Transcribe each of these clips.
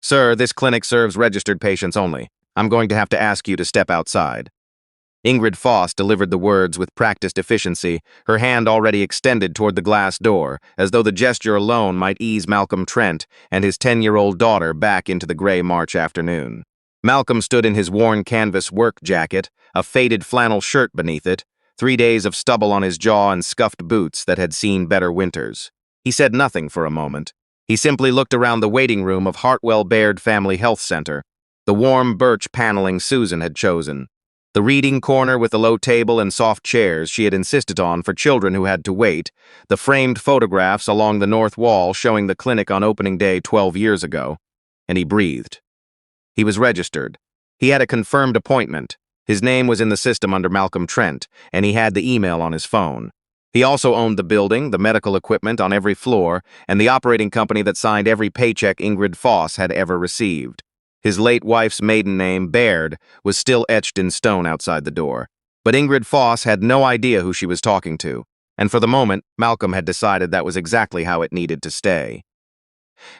"Sir, this clinic serves registered patients only. I'm going to have to ask you to step outside." Ingrid Foss delivered the words with practiced efficiency, her hand already extended toward the glass door, as though the gesture alone might ease Malcolm Trent and his 10-year-old daughter back into the gray March afternoon. Malcolm stood in his worn canvas work jacket, a faded flannel shirt beneath it, 3 days of stubble on his jaw and scuffed boots that had seen better winters. He said nothing for a moment. He simply looked around the waiting room of Hartwell-Baird Family Health Centre, the warm birch paneling Susan had chosen, the reading corner with the low table and soft chairs she had insisted on for children who had to wait, the framed photographs along the north wall showing the clinic on opening day 12 years ago. And he breathed. He was registered. He had a confirmed appointment. His name was in the system under Malcolm Trent, and he had the email on his phone. He also owned the building, the medical equipment on every floor, and the operating company that signed every paycheck Ingrid Foss had ever received. His late wife's maiden name, Baird, was still etched in stone outside the door. But Ingrid Foss had no idea who she was talking to, and for the moment, Malcolm had decided that was exactly how it needed to stay.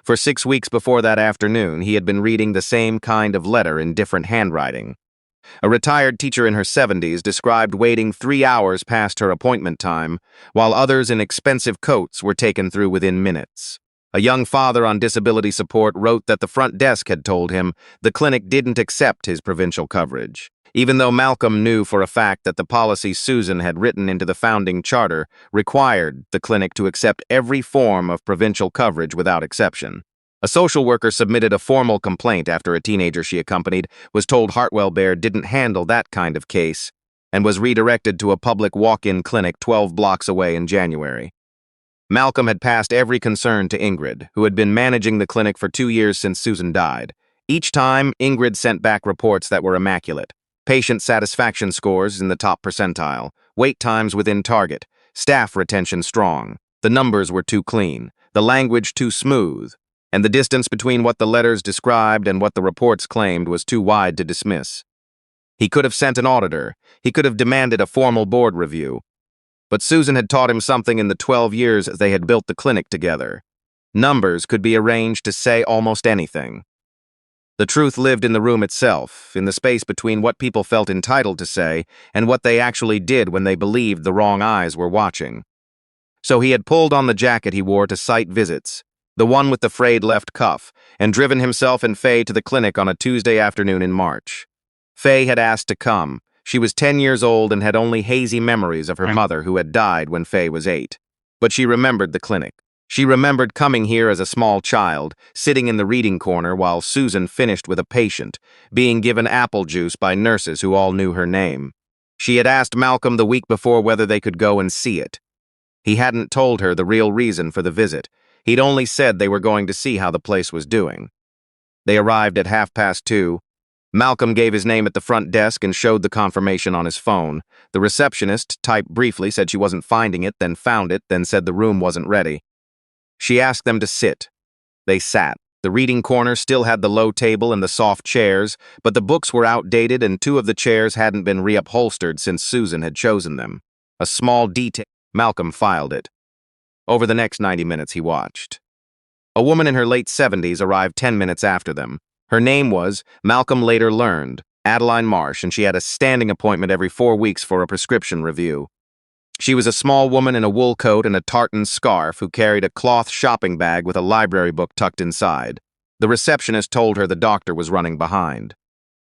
For 6 weeks before that afternoon, he had been reading the same kind of letter in different handwriting. A retired teacher in her 70s described waiting 3 hours past her appointment time, while others in expensive coats were taken through within minutes. A young father on disability support wrote that the front desk had told him the clinic didn't accept his provincial coverage, even though Malcolm knew for a fact that the policy Susan had written into the founding charter required the clinic to accept every form of provincial coverage without exception. A social worker submitted a formal complaint after a teenager she accompanied was told Hartwell-Baird didn't handle that kind of case and was redirected to a public walk-in clinic 12 blocks away in January. Malcolm had passed every concern to Ingrid, who had been managing the clinic for 2 years since Susan died. Each time, Ingrid sent back reports that were immaculate. Patient satisfaction scores in the top percentile, wait times within target, staff retention strong. The numbers were too clean, the language too smooth, and the distance between what the letters described and what the reports claimed was too wide to dismiss. He could have sent an auditor. He could have demanded a formal board review. But Susan had taught him something in the 12 years they had built the clinic together. Numbers could be arranged to say almost anything. The truth lived in the room itself, in the space between what people felt entitled to say and what they actually did when they believed the wrong eyes were watching. So he had pulled on the jacket he wore to site visits, the one with the frayed left cuff, and driven himself and Faye to the clinic on a Tuesday afternoon in March. Faye had asked to come. She was 10 years old and had only hazy memories of her mother who had died when Faye was 8. But she remembered the clinic. She remembered coming here as a small child, sitting in the reading corner while Susan finished with a patient, being given apple juice by nurses who all knew her name. She had asked Malcolm the week before whether they could go and see it. He hadn't told her the real reason for the visit. He'd only said they were going to see how the place was doing. They arrived at 2:30. Malcolm gave his name at the front desk and showed the confirmation on his phone. The receptionist typed briefly, said she wasn't finding it, then found it, then said the room wasn't ready. She asked them to sit. They sat. The reading corner still had the low table and the soft chairs, but the books were outdated and 2 of the chairs hadn't been reupholstered since Susan had chosen them. A small detail. Malcolm filed it. Over the next 90 minutes he watched. A woman in her late 70s arrived 10 minutes after them. Her name was, Malcolm later learned, Adeline Marsh, and she had a standing appointment every 4 weeks for a prescription review. She was a small woman in a wool coat and a tartan scarf who carried a cloth shopping bag with a library book tucked inside. The receptionist told her the doctor was running behind.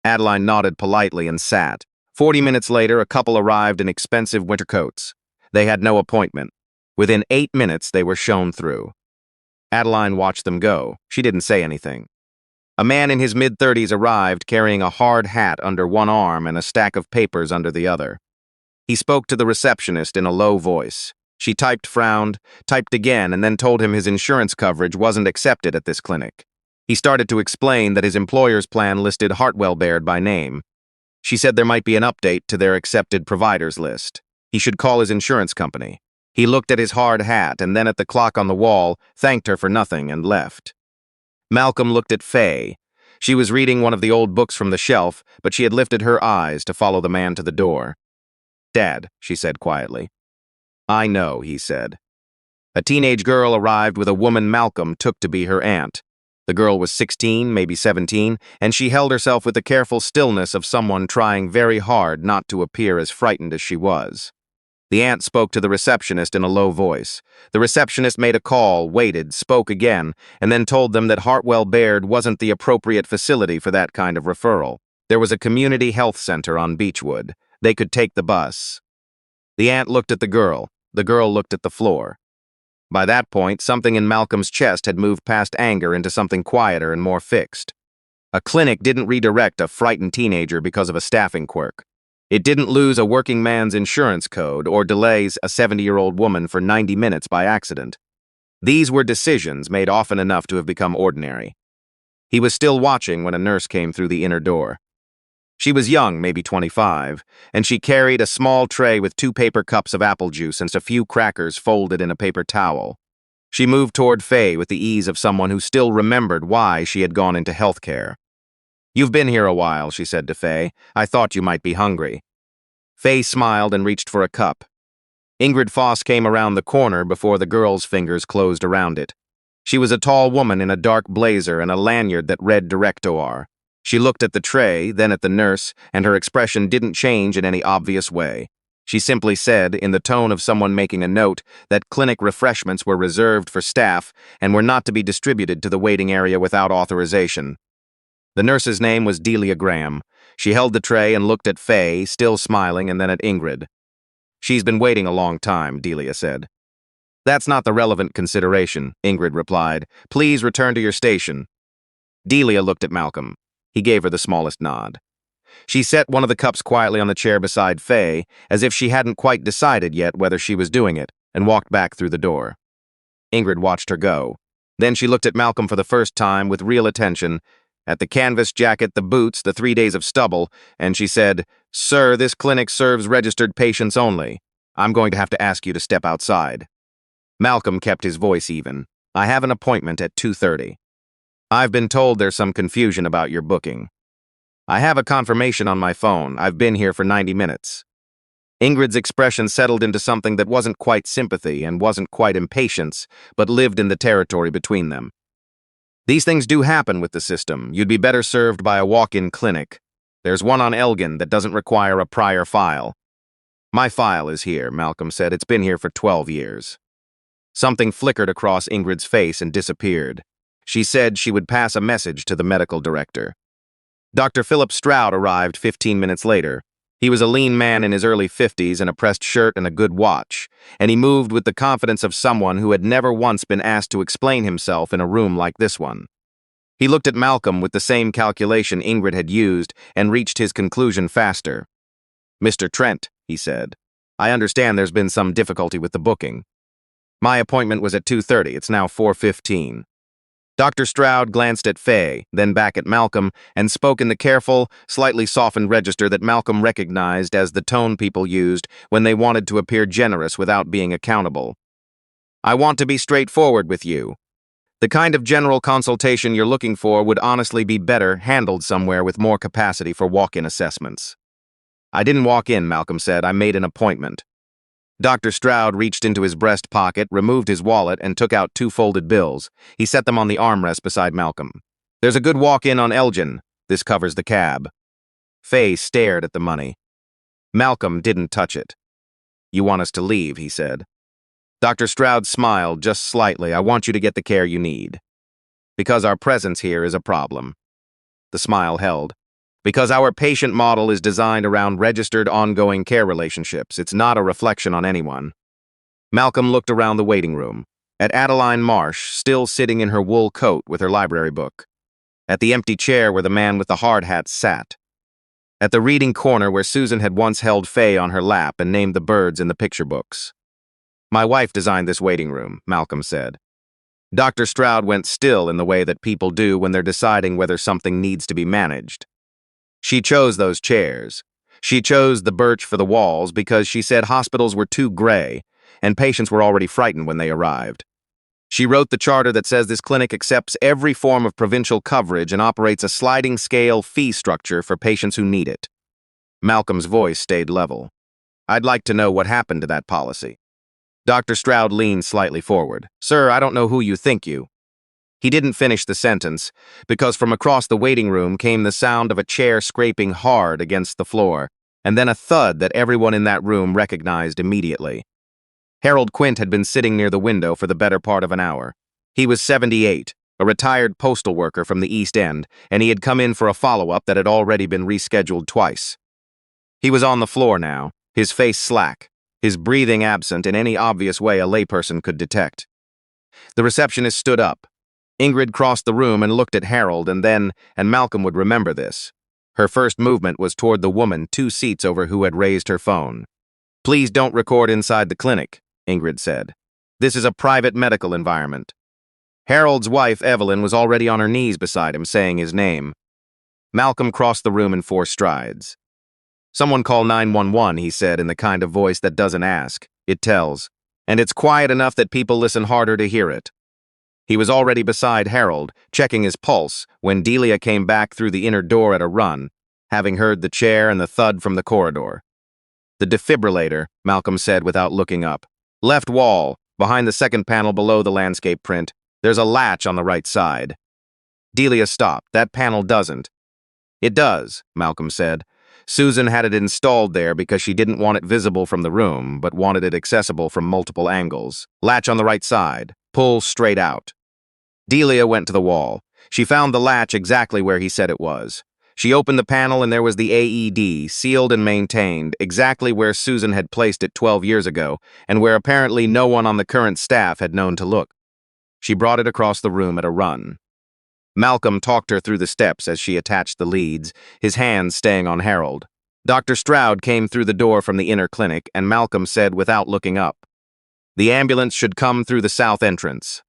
Adeline nodded politely and sat. 40 minutes later, a couple arrived in expensive winter coats. They had no appointment. Within 8 minutes, they were shown through. Adeline watched them go. She didn't say anything. A man in his mid-30s arrived carrying a hard hat under one arm and a stack of papers under the other. He spoke to the receptionist in a low voice. She typed, frowned, typed again, and then told him his insurance coverage wasn't accepted at this clinic. He started to explain that his employer's plan listed Hartwell-Baird by name. She said there might be an update to their accepted providers list. He should call his insurance company. He looked at his hard hat and then at the clock on the wall, thanked her for nothing, and left. Malcolm looked at Faye. She was reading one of the old books from the shelf, but she had lifted her eyes to follow the man to the door. "Dad," she said quietly. "I know," he said. A teenage girl arrived with a woman Malcolm took to be her aunt. The girl was 16, maybe 17, and she held herself with the careful stillness of someone trying very hard not to appear as frightened as she was. The aunt spoke to the receptionist in a low voice. The receptionist made a call, waited, spoke again, and then told them that Hartwell-Baird wasn't the appropriate facility for that kind of referral. There was a community health center on Beechwood. They could take the bus. The aunt looked at the girl. The girl looked at the floor. By that point, something in Malcolm's chest had moved past anger into something quieter and more fixed. A clinic didn't redirect a frightened teenager because of a staffing quirk. It didn't lose a working man's insurance code or delays a 70-year-old woman for 90 minutes by accident. These were decisions made often enough to have become ordinary. He was still watching when a nurse came through the inner door. She was young, maybe 25, and she carried a small tray with 2 paper cups of apple juice and a few crackers folded in a paper towel. She moved toward Faye with the ease of someone who still remembered why she had gone into healthcare. "You've been here a while," she said to Faye. "I thought you might be hungry." Faye smiled and reached for a cup. Ingrid Foss came around the corner before the girl's fingers closed around it. She was a tall woman in a dark blazer and a lanyard that read Director. She looked at the tray, then at the nurse, and her expression didn't change in any obvious way. She simply said, in the tone of someone making a note, that clinic refreshments were reserved for staff and were not to be distributed to the waiting area without authorization. The nurse's name was Delia Graham. She held the tray and looked at Faye, still smiling, and then at Ingrid. "She's been waiting a long time," Delia said. "That's not the relevant consideration," Ingrid replied. "Please return to your station." Delia looked at Malcolm. He gave her the smallest nod. She set one of the cups quietly on the chair beside Faye, as if she hadn't quite decided yet whether she was doing it, and walked back through the door. Ingrid watched her go. Then she looked at Malcolm for the first time with real attention, at the canvas jacket, the boots, the 3 days of stubble, and she said, "Sir, this clinic serves registered patients only. I'm going to have to ask you to step outside." Malcolm kept his voice even. "I have an appointment at 2:30. I've been told there's some confusion about your booking. I have a confirmation on my phone. I've been here for 90 minutes. Ingrid's expression settled into something that wasn't quite sympathy and wasn't quite impatience, but lived in the territory between them. "These things do happen with the system. You'd be better served by a walk-in clinic. There's one on Elgin that doesn't require a prior file." "My file is here," Malcolm said. "It's been here for 12 years. Something flickered across Ingrid's face and disappeared. She said she would pass a message to the medical director. Dr. Philip Stroud arrived 15 minutes later. He was a lean man in his early 50s in a pressed shirt and a good watch, and he moved with the confidence of someone who had never once been asked to explain himself in a room like this one. He looked at Malcolm with the same calculation Ingrid had used and reached his conclusion faster. "Mr. Trent," he said, "I understand there's been some difficulty with the booking. My appointment was at 2:30. It's now 4:15. Dr. Stroud glanced at Faye, then back at Malcolm, and spoke in the careful, slightly softened register that Malcolm recognized as the tone people used when they wanted to appear generous without being accountable. "I want to be straightforward with you. The kind of general consultation you're looking for would honestly be better handled somewhere with more capacity for walk-in assessments." "I didn't walk in," Malcolm said. "I made an appointment." Dr. Stroud reached into his breast pocket, removed his wallet, and took out 2 folded bills. He set them on the armrest beside Malcolm. "There's a good walk-in on Elgin. This covers the cab." Faye stared at the money. Malcolm didn't touch it. "You want us to leave," he said. Dr. Stroud smiled just slightly. "I want you to get the care you need. Because our presence here is a problem." The smile held. "Because our patient model is designed around registered ongoing care relationships. It's not a reflection on anyone." Malcolm looked around the waiting room, at Adeline Marsh, still sitting in her wool coat with her library book, at the empty chair where the man with the hard hat sat, at the reading corner where Susan had once held Faye on her lap and named the birds in the picture books. "My wife designed this waiting room," Malcolm said. Dr. Stroud went still in the way that people do when they're deciding whether something needs to be managed. "She chose those chairs. She chose the birch for the walls because she said hospitals were too gray and patients were already frightened when they arrived. She wrote the charter that says this clinic accepts every form of provincial coverage and operates a sliding scale fee structure for patients who need it." Malcolm's voice stayed level. "I'd like to know what happened to that policy." Dr. Stroud leaned slightly forward. "Sir, I don't know who you think you." He didn't finish the sentence, because from across the waiting room came the sound of a chair scraping hard against the floor, and then a thud that everyone in that room recognized immediately. Harold Quint had been sitting near the window for the better part of an hour. He was 78, a retired postal worker from the East End, and he had come in for a follow-up that had already been rescheduled twice. He was on the floor now, his face slack, his breathing absent in any obvious way a layperson could detect. The receptionist stood up. Ingrid crossed the room and looked at Harold, and Malcolm would remember this. Her first movement was toward the woman 2 seats over who had raised her phone. "Please don't record inside the clinic," Ingrid said. "This is a private medical environment." Harold's wife, Evelyn, was already on her knees beside him, saying his name. Malcolm crossed the room in 4 strides. "Someone call 911, he said in the kind of voice that doesn't ask, it tells. And it's quiet enough that people listen harder to hear it. He was already beside Harold, checking his pulse, when Delia came back through the inner door at a run, having heard the chair and the thud from the corridor. "The defibrillator," Malcolm said without looking up. "Left wall, behind the second panel below the landscape print. There's a latch on the right side." Delia stopped. "That panel doesn't." "It does," Malcolm said. "Susan had it installed there because she didn't want it visible from the room, but wanted it accessible from multiple angles. Latch on the right side. Pull straight out." Delia went to the wall. She found the latch exactly where he said it was. She opened the panel and there was the AED, sealed and maintained, exactly where Susan had placed it 12 years ago, and where apparently no one on the current staff had known to look. She brought it across the room at a run. Malcolm talked her through the steps as she attached the leads, his hands staying on Harold. Dr. Stroud came through the door from the inner clinic, and Malcolm said without looking up, "The ambulance should come through the south entrance.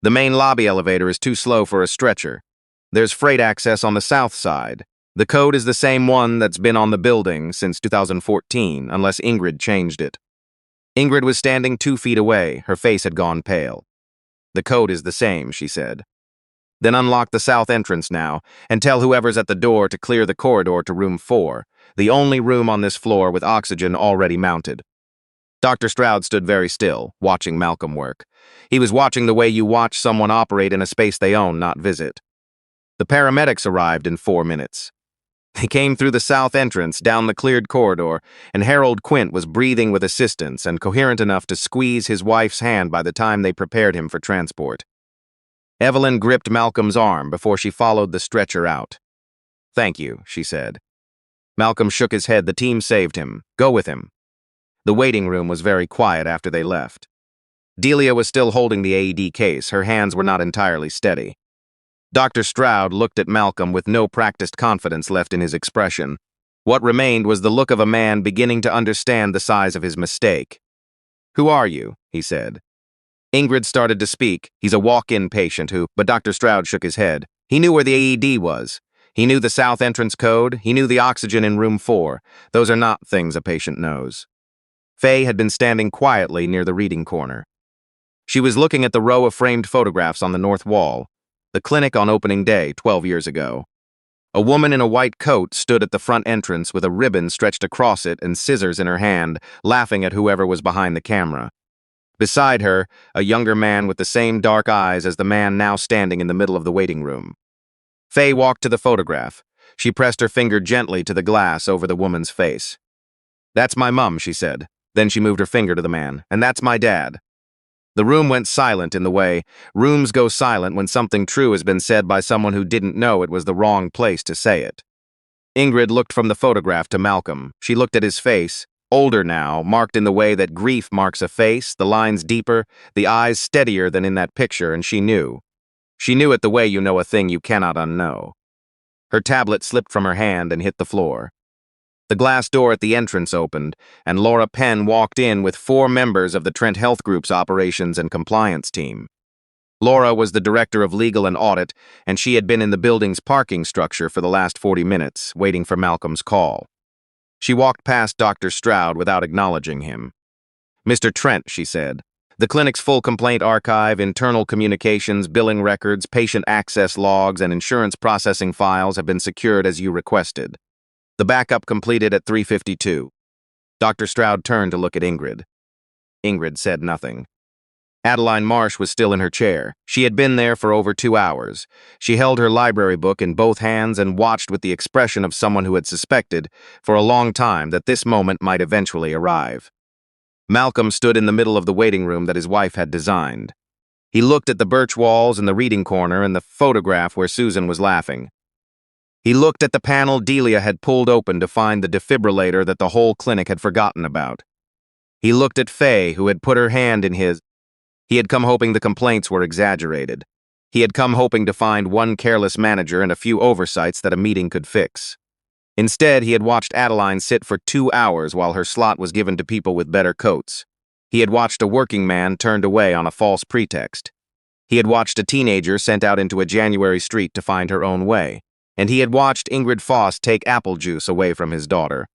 The main lobby elevator is too slow for a stretcher. There's freight access on the south side. The code is the same one that's been on the building since 2014, unless Ingrid changed it." Ingrid was standing 2 feet away. Her face had gone pale. "The code is the same," she said. "Then unlock the south entrance now, and tell whoever's at the door to clear the corridor to room 4, the only room on this floor with oxygen already mounted." Dr. Stroud stood very still, watching Malcolm work. He was watching the way you watch someone operate in a space they own, not visit. The paramedics arrived in 4 minutes. They came through the south entrance, down the cleared corridor, and Harold Quint was breathing with assistance and coherent enough to squeeze his wife's hand by the time they prepared him for transport. Evelyn gripped Malcolm's arm before she followed the stretcher out. "Thank you," she said. Malcolm shook his head. "The team saved him. Go with him." The waiting room was very quiet after they left. Delia was still holding the AED case. Her hands were not entirely steady. Dr. Stroud looked at Malcolm with no practiced confidence left in his expression. What remained was the look of a man beginning to understand the size of his mistake. "Who are you?" he said. Ingrid started to speak. "He's a walk-in patient who..." But Dr. Stroud shook his head. He knew where the AED was. He knew the south entrance code. He knew the oxygen in room 4. Those are not things a patient knows. Faye had been standing quietly near the reading corner. She was looking at the row of framed photographs on the north wall, the clinic on opening day 12 years ago. A woman in a white coat stood at the front entrance with a ribbon stretched across it and scissors in her hand, laughing at whoever was behind the camera. Beside her, a younger man with the same dark eyes as the man now standing in the middle of the waiting room. Faye walked to the photograph. She pressed her finger gently to the glass over the woman's face. "That's my mum," she said. Then she moved her finger to the man. "And that's my dad." The room went silent in the way rooms go silent when something true has been said by someone who didn't know it was the wrong place to say it. Ingrid looked from the photograph to Malcolm. She looked at his face, older now, marked in the way that grief marks a face, the lines deeper, the eyes steadier than in that picture, and she knew. She knew it the way you know a thing you cannot unknow. Her tablet slipped from her hand and hit the floor. The glass door at the entrance opened, and Laura Penn walked in with 4 members of the Trent Health Group's operations and compliance team. Laura was the director of legal and audit, and she had been in the building's parking structure for the last 40 minutes, waiting for Malcolm's call. She walked past Dr. Stroud without acknowledging him. "Mr. Trent," she said, "the clinic's full complaint archive, internal communications, billing records, patient access logs, and insurance processing files have been secured as you requested. The backup completed at 3:52. Dr. Stroud turned to look at Ingrid. Ingrid said nothing. Adeline Marsh was still in her chair. She had been there for over 2 hours. She held her library book in both hands and watched with the expression of someone who had suspected, for a long time, that this moment might eventually arrive. Malcolm stood in the middle of the waiting room that his wife had designed. He looked at the birch walls and the reading corner and the photograph where Susan was laughing. He looked at the panel Delia had pulled open to find the defibrillator that the whole clinic had forgotten about. He looked at Faye, who had put her hand in his. He had come hoping the complaints were exaggerated. He had come hoping to find one careless manager and a few oversights that a meeting could fix. Instead, he had watched Adeline sit for 2 hours while her slot was given to people with better coats. He had watched a working man turned away on a false pretext. He had watched a teenager sent out into a January street to find her own way. And he had watched Ingrid Foss take apple juice away from his daughter.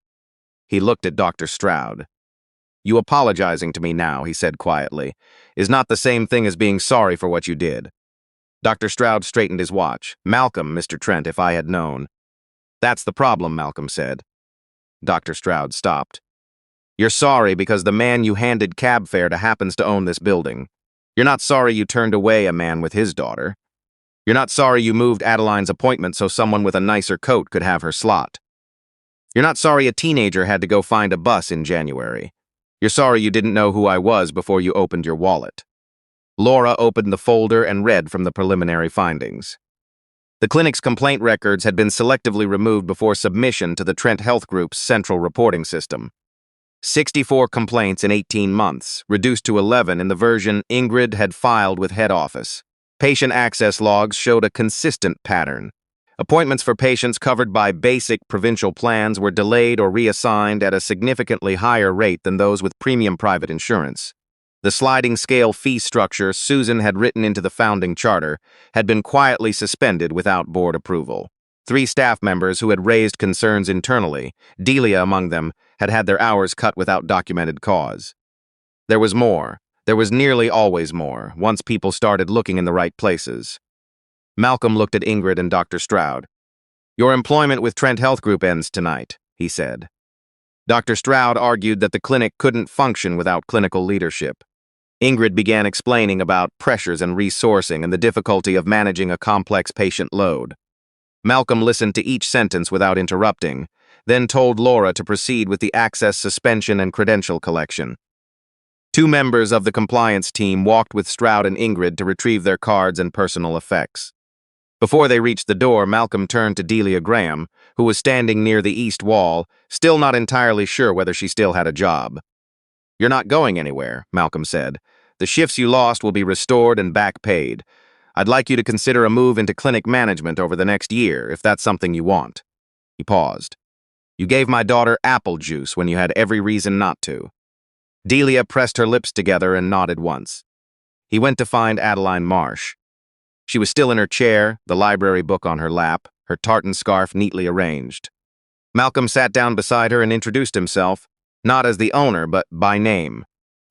He looked at Dr. Stroud. "You apologizing to me now," he said quietly, "is not the same thing as being sorry for what you did." Dr. Stroud straightened his watch. "Malcolm, Mr. Trent, if I had known." "That's the problem," Malcolm said. Dr. Stroud stopped. "You're sorry because the man you handed cab fare to happens to own this building. You're not sorry you turned away a man with his daughter. You're not sorry you moved Adeline's appointment so someone with a nicer coat could have her slot. You're not sorry a teenager had to go find a bus in January. You're sorry you didn't know who I was before you opened your wallet." Laura opened the folder and read from the preliminary findings. The clinic's complaint records had been selectively removed before submission to the Trent Health Group's central reporting system. 64 complaints in 18 months, reduced to 11 in the version Ingrid had filed with head office. Patient access logs showed a consistent pattern. Appointments for patients covered by basic provincial plans were delayed or reassigned at a significantly higher rate than those with premium private insurance. The sliding scale fee structure Susan had written into the founding charter had been quietly suspended without board approval. 3 staff members who had raised concerns internally, Delia among them, had had their hours cut without documented cause. There was more. There was nearly always more, once people started looking in the right places. Malcolm looked at Ingrid and Dr. Stroud. "Your employment with Trent Health Group ends tonight," he said. Dr. Stroud argued that the clinic couldn't function without clinical leadership. Ingrid began explaining about pressures and resourcing and the difficulty of managing a complex patient load. Malcolm listened to each sentence without interrupting, then told Laura to proceed with the access suspension and credential collection. 2 members of the compliance team walked with Stroud and Ingrid to retrieve their cards and personal effects. Before they reached the door, Malcolm turned to Delia Graham, who was standing near the east wall, still not entirely sure whether she still had a job. "You're not going anywhere," Malcolm said. "The shifts you lost will be restored and back paid. I'd like you to consider a move into clinic management over the next year, if that's something you want." He paused. "You gave my daughter apple juice when you had every reason not to." Delia pressed her lips together and nodded once. He went to find Adeline Marsh. She was still in her chair, the library book on her lap, her tartan scarf neatly arranged. Malcolm sat down beside her and introduced himself, not as the owner, but by name.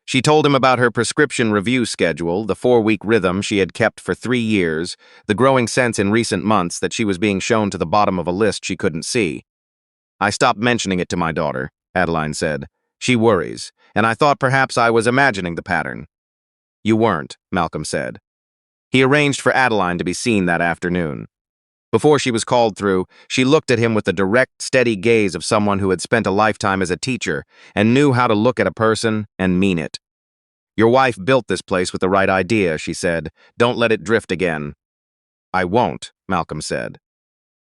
She told him about her prescription review schedule, the 4-week rhythm she had kept for 3 years, the growing sense in recent months that she was being shown to the bottom of a list she couldn't see. "I stopped mentioning it to my daughter," Adeline said. "She worries, and I thought perhaps I was imagining the pattern." "You weren't," Malcolm said. He arranged for Adeline to be seen that afternoon. Before she was called through, she looked at him with the direct, steady gaze of someone who had spent a lifetime as a teacher and knew how to look at a person and mean it. "Your wife built this place with the right idea," she said. "Don't let it drift again." "I won't," Malcolm said.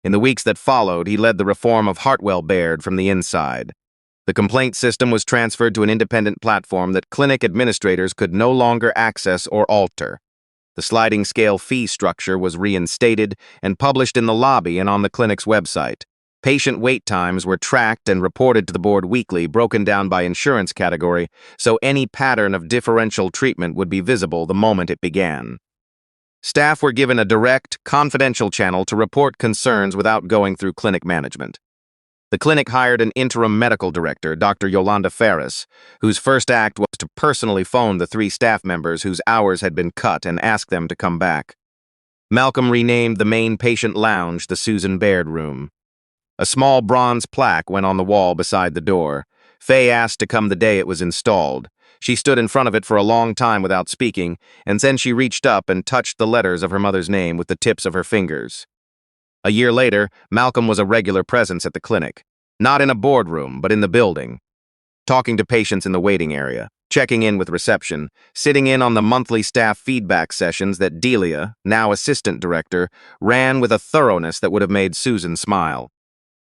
In the weeks that followed, he led the reform of Hartwell-Baird from the inside. The complaint system was transferred to an independent platform that clinic administrators could no longer access or alter. The sliding scale fee structure was reinstated and published in the lobby and on the clinic's website. Patient wait times were tracked and reported to the board weekly, broken down by insurance category, so any pattern of differential treatment would be visible the moment it began. Staff were given a direct, confidential channel to report concerns without going through clinic management. The clinic hired an interim medical director, Dr. Yolanda Ferris, whose first act was to personally phone the 3 staff members whose hours had been cut and ask them to come back. Malcolm renamed the main patient lounge the Susan Baird Room. A small bronze plaque went on the wall beside the door. Faye asked to come the day it was installed. She stood in front of it for a long time without speaking, and then she reached up and touched the letters of her mother's name with the tips of her fingers. A year later, Malcolm was a regular presence at the clinic. Not in a boardroom, but in the building. Talking to patients in the waiting area, checking in with reception, sitting in on the monthly staff feedback sessions that Delia, now assistant director, ran with a thoroughness that would have made Susan smile.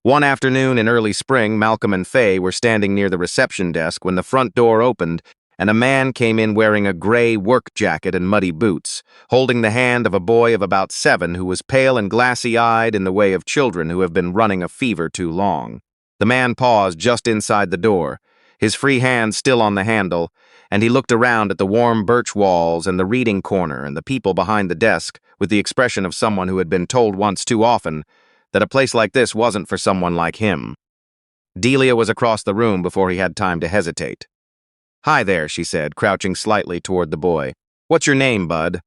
One afternoon in early spring, Malcolm and Faye were standing near the reception desk when the front door opened and a man came in wearing a gray work jacket and muddy boots, holding the hand of a boy of about 7 who was pale and glassy-eyed in the way of children who have been running a fever too long. The man paused just inside the door, his free hand still on the handle, and he looked around at the warm birch walls and the reading corner and the people behind the desk with the expression of someone who had been told once too often that a place like this wasn't for someone like him. Delia was across the room before he had time to hesitate. "Hi there," she said, crouching slightly toward the boy. "What's your name, bud?"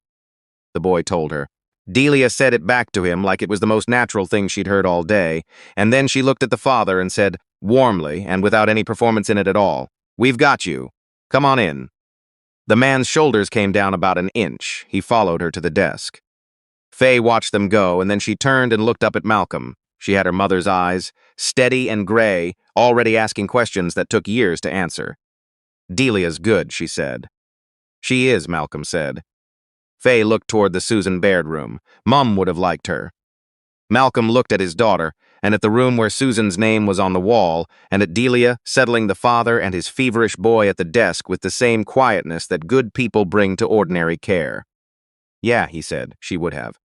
The boy told her. Delia said it back to him like it was the most natural thing she'd heard all day, and then she looked at the father and said, warmly and without any performance in it at all, "We've got you. Come on in." The man's shoulders came down about an inch. He followed her to the desk. Faye watched them go, and then she turned and looked up at Malcolm. She had her mother's eyes, steady and gray, already asking questions that took years to answer. "Delia's good," she said. "She is," Malcolm said. Faye looked toward the Susan Baird room. Mum would have liked her. Malcolm looked at his daughter, and at the room where Susan's name was on the wall, and at Delia settling the father and his feverish boy at the desk with the same quietness that good people bring to ordinary care. "Yeah," he said, "she would have."